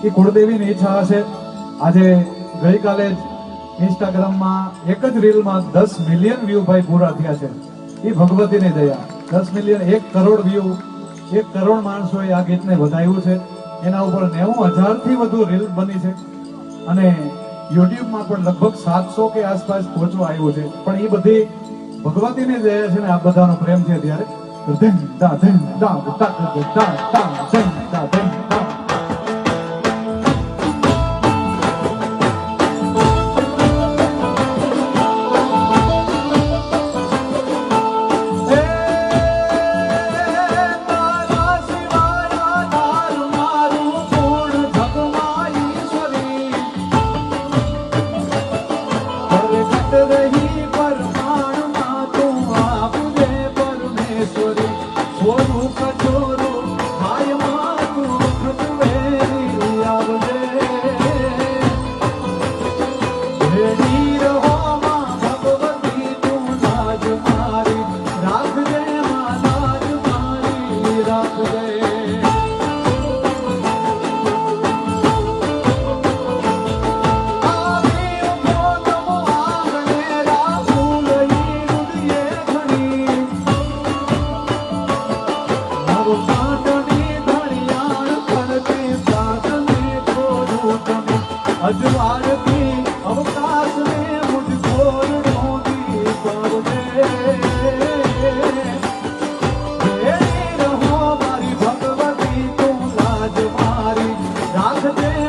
એ કુળદેવીની ઈચ્છા હશે. આજે ગઈકાલે જ ઇન્સ્ટાગ્રામમાં એક જ રીલમાં 10 મિલિયન વ્યૂ ભાઈ પૂરા થયા છે. એ ભગવતીની દયા. 10 મિલિયન, 1 કરોડ વ્યૂ, 1 કરોડ માણસોએ આ ગીતને વધાવ્યું છે. એના ઉપર 90,000 થી વધુ રીલ બની છે અને યુટ્યુબમાં પણ લગભગ 700 કે આસપાસ પહોંચવા આવ્યું છે. પણ એ બધી ભગવતીની દયા છે ને આ બધાનો પ્રેમ છે. ત્યારે अजवारती अवकाश में मुझको ढूंढी रहो मारी भगवती तुम लाज मारी राख दे